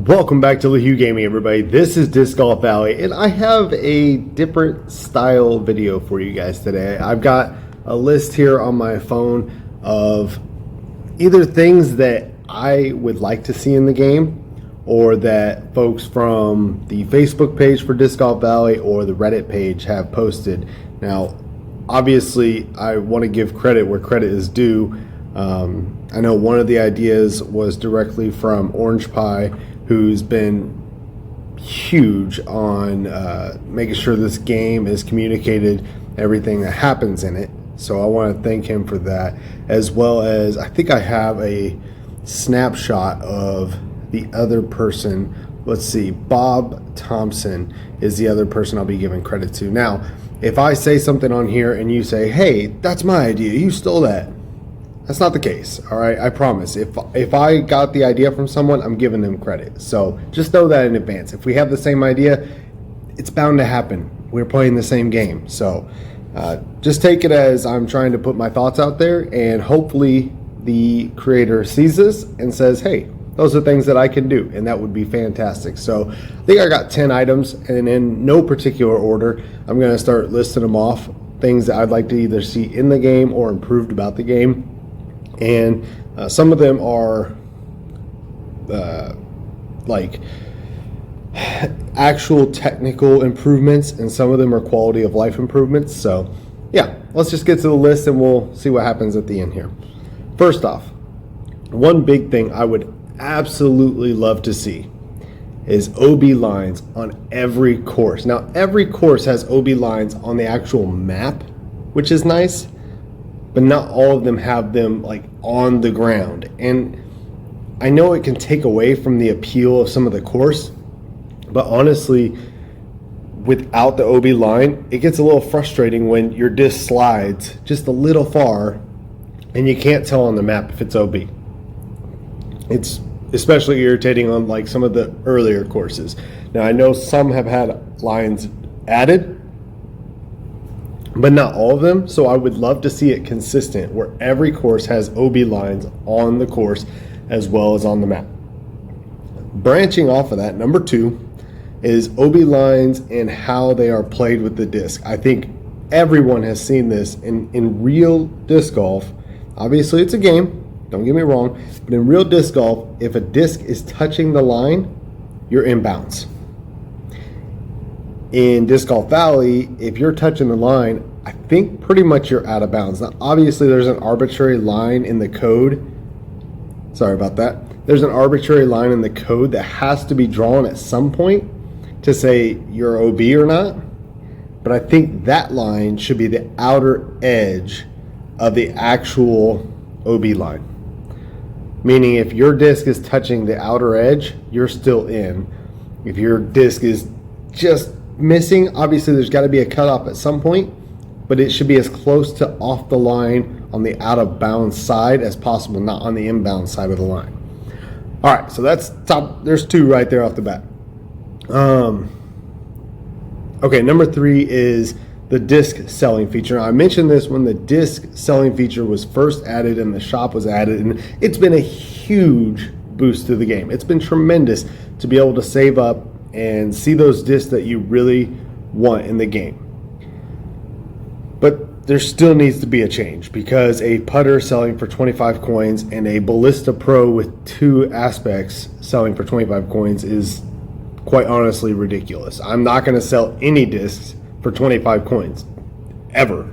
Welcome back to LeHue Gaming, everybody. This is Disc Golf Valley, and I have a different style video for you guys today. I've got a list here on my phone of either things that I would like to see in the game, or that folks from the Facebook page for Disc Golf Valley or the Reddit page have posted. Now, obviously, I want to give credit where credit is due. I know one of the ideas was directly from Orange Pie, who's been huge on making sure this game is communicated, everything that happens in it. So I want to thank him for that, as well as I think I have a snapshot of the other person. Let's see, Bob Thompson is the other person I'll be giving credit to. Now, if I say something on here and you say, hey, that's my idea, you stole that, that's not the case, all right? I promise. If I got the idea from someone, I'm giving them credit. So just know that in advance. If we have the same idea, it's bound to happen. We're playing the same game. So just take it as I'm trying to put my thoughts out there, and hopefully the creator sees this and says, hey, those are things that I can do, and that would be fantastic. So I think I got 10 items, and in no particular order, I'm going to start listing them off, things that I'd like to either see in the game or improved about the game. And some of them are like actual technical improvements, and some of them are quality of life improvements. So yeah, let's just get to the list and we'll see what happens at the end here. First off, one big thing I would absolutely love to see is OB lines on every course. Now, every course has OB lines on the actual map, which is nice, but not all of them have them like on the ground. And I know it can take away from the appeal of some of the course, but honestly, without the OB line, it gets a little frustrating when your disc slides just a little far and you can't tell on the map if it's OB. It's especially irritating on like some of the earlier courses. Now, I know some have had lines added, but not all of them. So I would love to see it consistent where every course has OB lines on the course as well as on the map. Branching off of that, number 2 is OB lines and how they are played with the disc. I think everyone has seen this in real disc golf. Obviously, it's a game, don't get me wrong, but in real disc golf, if a disc is touching the line, you're inbounds. In Disc Golf Valley, if you're touching the line, I think pretty much you're out of bounds. Now, obviously, there's an arbitrary line in the code. Sorry about that. There's an arbitrary line in the code that has to be drawn at some point to say you're OB or not. But I think that line should be the outer edge of the actual OB line. Meaning if your disc is touching the outer edge, you're still in. If your disc is just missing, obviously there's got to be a cutoff at some point, but it should be as close to off the line on the out of bounds side as possible, not on the inbound side of the line. All right, so that's top. There's 2 right there off the bat. Okay, number 3 is the disc selling feature. Now, I mentioned this when the disc selling feature was first added and the shop was added, and it's been a huge boost to the game. It's been tremendous to be able to save up and see those discs that you really want in the game. But there still needs to be a change, because a putter selling for 25 coins and a Ballista Pro with 2 aspects selling for 25 coins is quite honestly ridiculous. I'm not going to sell any discs for 25 coins, ever.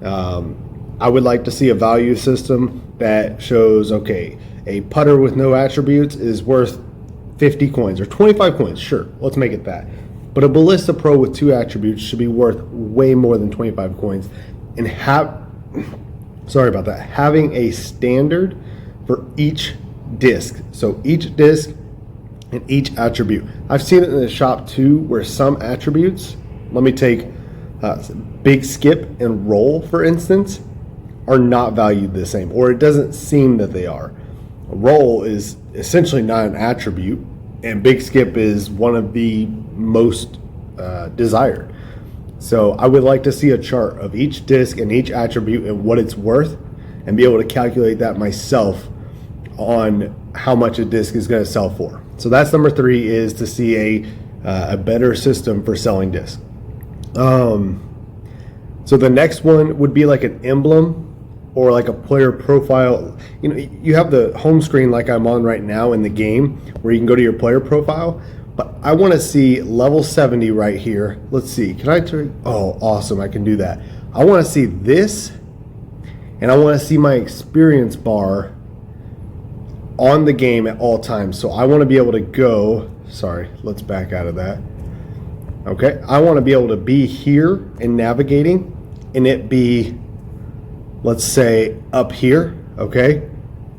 I would like to see a value system that shows, okay, a putter with no attributes is worth 50 coins or 25 coins, sure, let's make it that. But a Ballista Pro with 2 attributes should be worth way more than 25 coins. And having a standard for each disc. So each disc and each attribute. I've seen it in the shop too, where some attributes, let me take big skip and roll, for instance, are not valued the same, or it doesn't seem that they are. A roll is essentially not an attribute, and big skip is one of the most desired. So I would like to see a chart of each disc and each attribute and what it's worth, and be able to calculate that myself on how much a disc is going to sell for. So that's number 3, is to see a better system for selling discs. So the next one would be like an emblem or like a player profile. You know, you have the home screen like I'm on right now in the game where you can go to your player profile, but I want to see level 70 right here. Let's see, can I turn? Oh, awesome, I can do that. I want to see this, and I want to see my experience bar on the game at all times. So I want to be able to go, sorry, let's back out of that. Okay, I want to be able to be here in navigating and it be, let's say, up here, okay,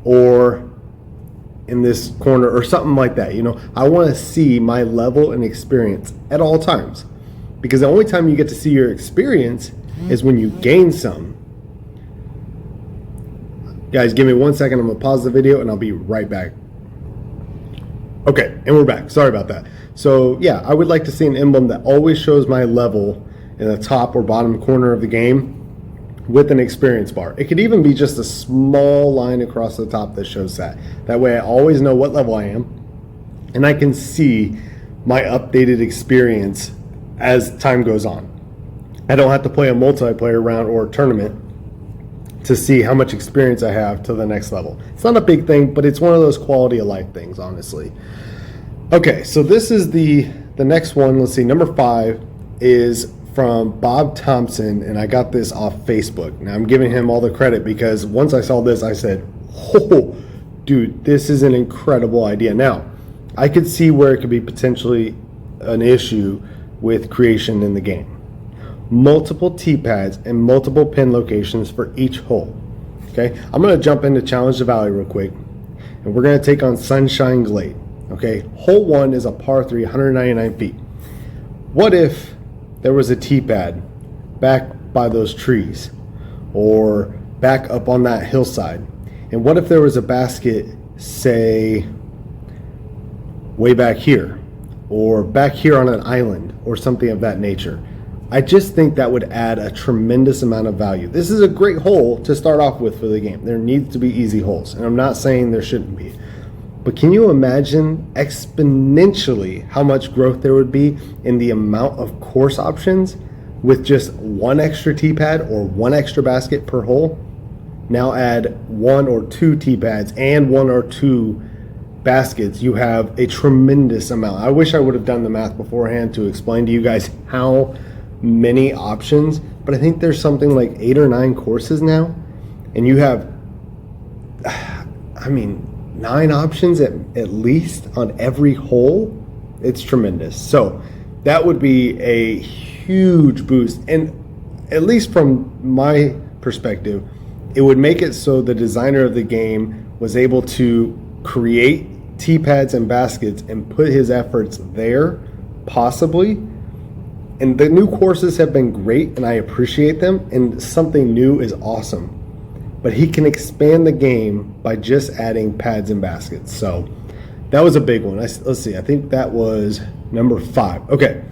or in this corner or something like that. You know, I want to see my level and experience at all times, because the only time you get to see your experience is when you gain some. Guys, give me 1 second. I'm gonna pause the video and I'll be right back. Okay, and we're back. Sorry about that. So yeah, I would like to see an emblem that always shows my level in the top or bottom corner of the game with an experience bar. It could even be just a small line across the top that shows that. That way I always know what level I am, and I can see my updated experience as time goes on. I don't have to play a multiplayer round or a tournament to see how much experience I have to the next level. It's not a big thing, but it's one of those quality of life things, honestly. Okay, so this is the next one. Let's see, number 5 is from Bob Thompson, and I got this off Facebook. Now I'm giving him all the credit because once I saw this, I said, oh, dude, this is an incredible idea. Now, I could see where it could be potentially an issue with creation in the game. Multiple T-pads and multiple pin locations for each hole. Okay, I'm going to jump into Challenge the Valley real quick, and we're going to take on Sunshine Glade. Okay, hole 1 is a par 3, 199 feet. What if there was a T-pad back by those trees or back up on that hillside? And what if there was a basket, say, way back here or back here on an island or something of that nature? I just think that would add a tremendous amount of value. This is a great hole to start off with for the game. There needs to be easy holes, and I'm not saying there shouldn't be. But can you imagine exponentially how much growth there would be in the amount of course options with just one extra T-pad or one extra basket per hole? Now add 1 or 2 T-pads and 1 or 2 baskets. You have a tremendous amount. I wish I would have done the math beforehand to explain to you guys how many options, but I think there's something like 8 or 9 courses now, and you have, I mean, 9 options at least on every hole. It's tremendous. So that would be a huge boost, and at least from my perspective, it would make it so the designer of the game was able to create T-pads and baskets and put his efforts there, possibly. And the new courses have been great, and I appreciate them, and something new is awesome. But he can expand the game by just adding pads and baskets. So that was a big one. Let's see, I think that was number 5. Okay.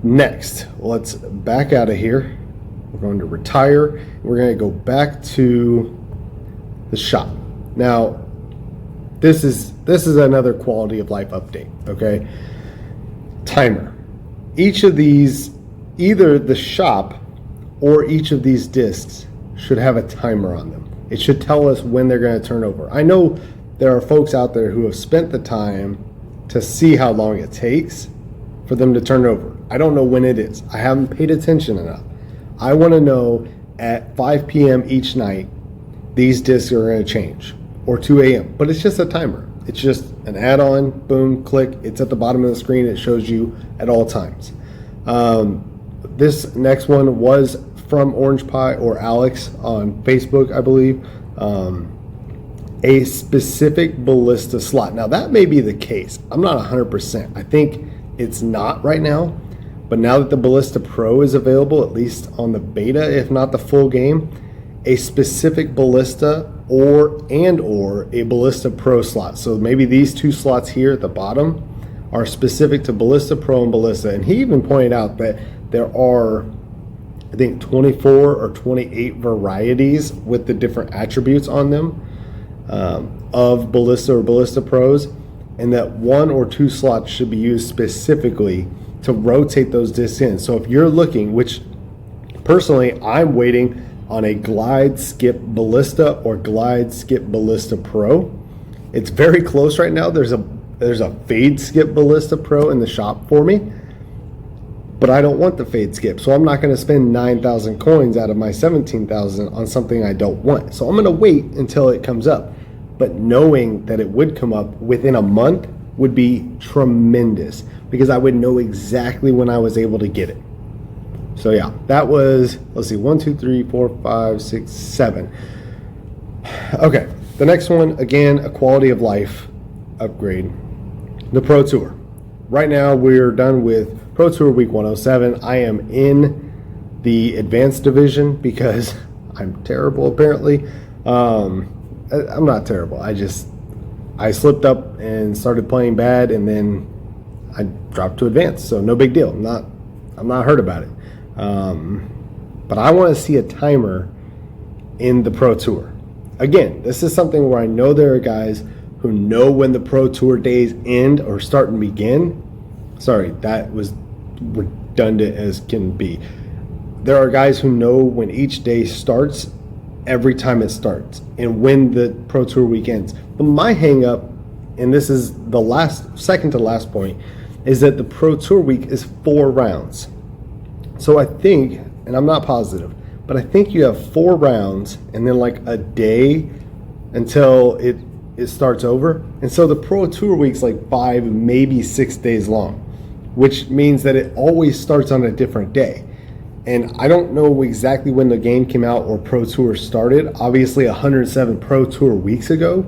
Next, let's back out of here. We're going to retire. We're going to go back to the shop. Now, this is another quality of life update, okay? Timer. Each of these, either the shop or each of these discs should have a timer on them. It should tell us when they're going to turn over. I know there are folks out there who have spent the time to see how long it takes for them to turn over. I don't know when it is. I haven't paid attention enough. I want to know at 5 p.m. each night, these discs are going to change, or 2 a.m. But it's just a timer. It's just an add-on, boom, click. It's at the bottom of the screen. It shows you at all times. This next one was from Orange Pie or Alex on Facebook, I believe. A specific ballista slot. Now that may be the case. I'm not 100%. I think it's not right now. But now that the Ballista Pro is available, at least on the beta, if not the full game, a specific Ballista or a Ballista Pro slot. So maybe these 2 slots here at the bottom are specific to Ballista Pro and Ballista. And he even pointed out that there are, I think, 24 or 28 varieties with the different attributes on them of Ballista or Ballista Pros. and that 1 or 2 slots should be used specifically to rotate those discs in. So if you're looking, which personally I'm waiting on a Glide Skip Ballista or Glide Skip Ballista Pro. It's very close right now. There's a Fade Skip Ballista Pro in the shop for me, but I don't want the Fade Skip, so I'm not going to spend 9,000 coins out of my 17,000 on something I don't want. So I'm going to wait until it comes up, but knowing that it would come up within a month would be tremendous because I would know exactly when I was able to get it. So yeah, that was, let's see, 1, 2, 3, 4, 5, 6, 7. Okay, the next one, again, a quality of life upgrade. The Pro Tour. Right now, we're done with Pro Tour Week 107. I am in the advanced division because I'm terrible, apparently. I'm not terrible. I slipped up and started playing bad, and then I dropped to advanced. So no big deal. I'm not hurt about it. But I want to see a timer in the Pro Tour. Again, this is something where I know there are guys who know when the Pro Tour days end or start and begin. Sorry, that was redundant as can be. There are guys who know when each day starts, every time it starts, and when the Pro Tour week ends. But my hang up, and this is the second to last point, is that the Pro Tour week is 4 rounds. So I think, and I'm not positive, but I think you have 4 rounds and then like a day until it starts over. And so the Pro Tour week's like 5, maybe 6 days long, which means that it always starts on a different day. And I don't know exactly when the game came out or Pro Tour started. Obviously 107 Pro Tour weeks ago,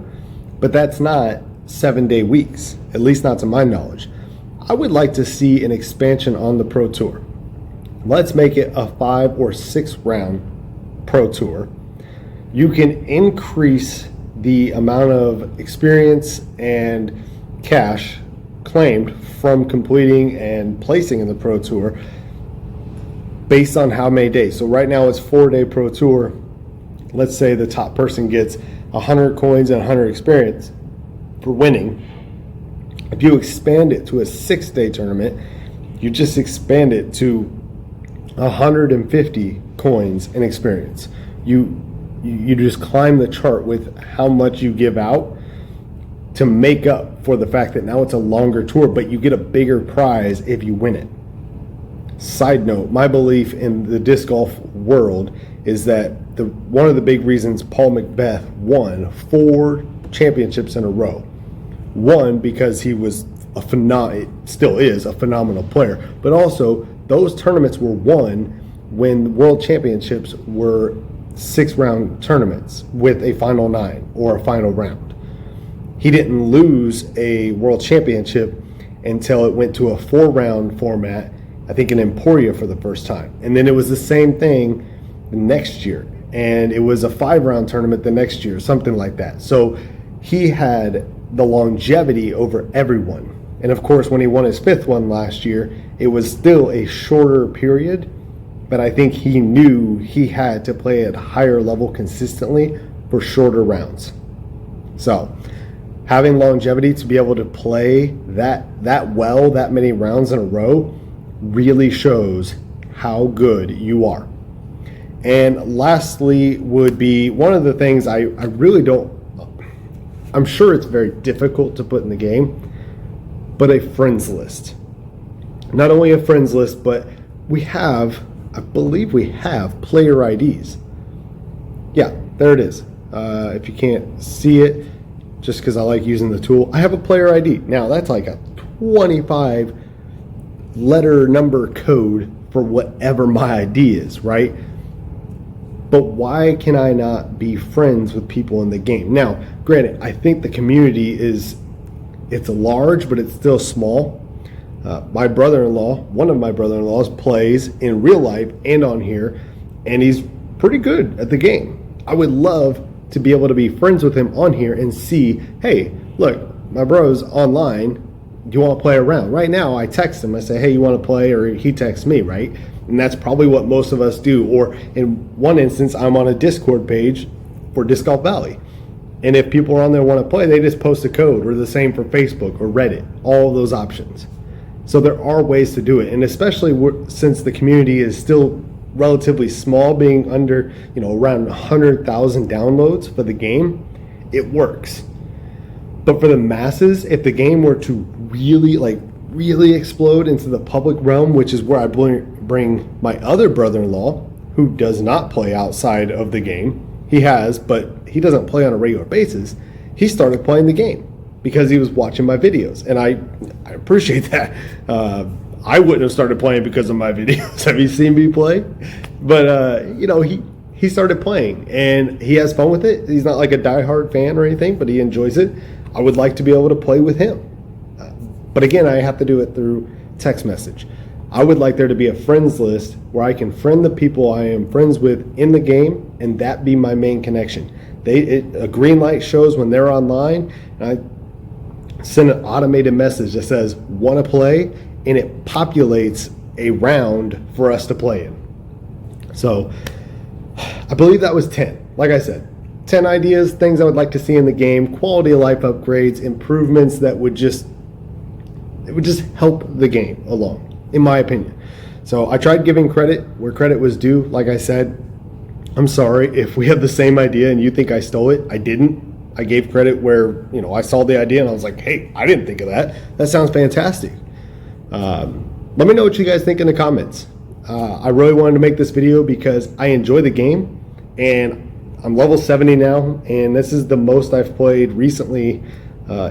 but that's not 7-day weeks, at least not to my knowledge. I would like to see an expansion on the Pro Tour. Let's make it a 5 or 6 round Pro Tour. You can increase the amount of experience and cash claimed from completing and placing in the Pro Tour based on how many days. So right now it's 4-day Pro Tour. Let's say the top person gets 100 coins and 100 experience for winning. If you expand it to a 6-day tournament, you just expand it to 150 coins and experience. You just climb the chart with how much you give out to make up for the fact that now it's a longer tour, but you get a bigger prize if you win it. Side note, my belief in the disc golf world is that one of the big reasons Paul McBeth won 4 championships in a row. One, because he was still is a phenomenal player, but also those tournaments were won when World Championships were 6-round tournaments with a final 9 or a final round. He didn't lose a World Championship until it went to a 4-round format, I think in Emporia for the first time. And then it was the same thing the next year. And it was a 5-round tournament the next year, something like that. So he had the longevity over everyone. And of course, when he won his 5th one last year, it was still a shorter period, but I think he knew he had to play at a higher level consistently for shorter rounds. So having longevity to be able to play that well, that many rounds in a row, really shows how good you are. And lastly would be one of the things I really don't, I'm sure it's very difficult to put in the game, but a friends list. Not only a friends list, but I believe we have player IDs. Yeah, there it is. If you can't see it, just because I like using the tool, I have a player ID. Now that's like a 25 letter number code for whatever my ID is, right? But why can I not be friends with people in the game? Now, granted, I think the community it's large, but it's still small. My brother-in-law, one of my brother-in-laws, plays in real life and on here, and he's pretty good at the game. I would love to be able to be friends with him on here and see, hey, look, my bro's online. Do you want to play around? Right now, I text him. I say, hey, you want to play? Or he texts me, right? And that's probably what most of us do. Or in one instance, I'm on a Discord page for Disc Golf Valley. And if people are on there want to play, they just post a code, or the same for Facebook or Reddit, all of those options. So there are ways to do it. And especially since the community is still relatively small, being under, around 100,000 downloads for the game, it works. But for the masses, if the game were to really explode into the public realm, which is where I bring my other brother-in-law, who does not play outside of the game. He has, but he doesn't play on a regular basis. He started playing the game because he was watching my videos, and I appreciate that. I wouldn't have started playing because of my videos. Have you seen me play? But he started playing, and he has fun with it. He's not like a diehard fan or anything, but he enjoys it. I would like to be able to play with him. But again, I have to do it through text message. I would like there to be a friends list where I can friend the people I am friends with in the game, and that be my main connection. A green light shows when they're online, and I send an automated message that says, "Want to play?" and it populates a round for us to play in. So I believe that was 10. Like I said, 10 ideas, things I would like to see in the game, quality of life upgrades, improvements that would just help the game along, in my opinion. So I tried giving credit where credit was due. Like I said, I'm sorry if we have the same idea and you think I stole it. I didn't. I gave credit where, I saw the idea and I was like, hey, I didn't think of that. That sounds fantastic. Let me know what you guys think in the comments. I really wanted to make this video because I enjoy the game, and I'm level 70 now, and this is the most I've played recently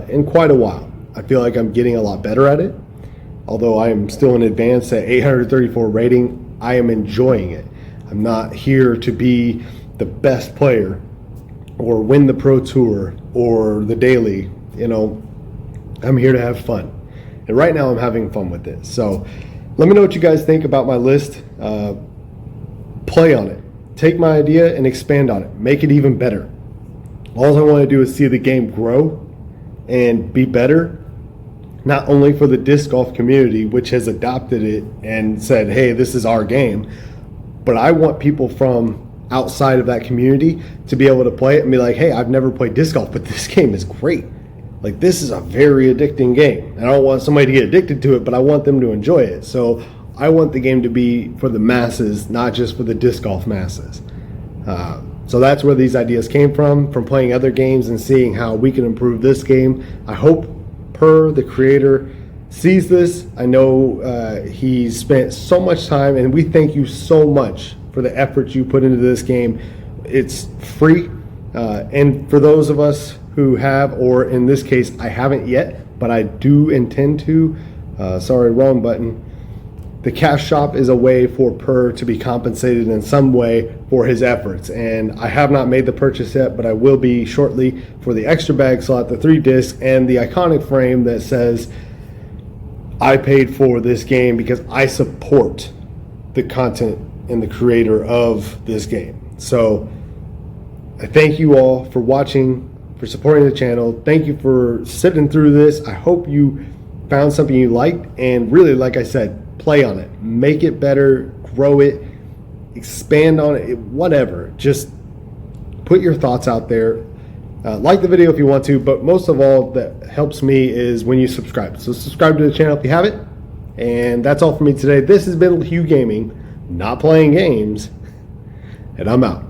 in quite a while. I feel like I'm getting a lot better at it. Although I am still in advanced at 834 rating, I am enjoying it. I'm not here to be the best player or win the Pro Tour or the daily. I'm here to have fun. And right now I'm having fun with it. So let me know what you guys think about my list. Play on it. Take my idea and expand on it. Make it even better. All I want to do is see the game grow and be better, not only for the disc golf community, which has adopted it and said, hey, this is our game, but I want people from outside of that community to be able to play it and be like, hey, I've never played disc golf, but this game is great. Like, this is a very addicting game. And I don't want somebody to get addicted to it, but I want them to enjoy it. So I want the game to be for the masses, not just for the disc golf masses. So that's where these ideas came from playing other games and seeing how we can improve this game. I hope the creator sees this. I know he's spent so much time, and we thank you so much for the effort you put into this game. It's free, and for those of us who have, or in this case I haven't yet, but I do intend to, sorry, wrong button. The cash shop is a way for Per to be compensated in some way for his efforts, and I have not made the purchase yet, but I will be shortly for the extra bag slot, the 3 discs, and the iconic frame that says I paid for this game because I support the content and the creator of this game. So I thank you all for watching, for supporting the channel. Thank you for sitting through this. I hope you found something you liked, and really, like I said, play on it, make it better, grow it, expand on it, whatever. Just put your thoughts out there. Like the video if you want to, but most of all that helps me is when you subscribe. So subscribe to the channel if you haven't. And that's all for me today. This has been Hugh Gaming, not playing games, and I'm out.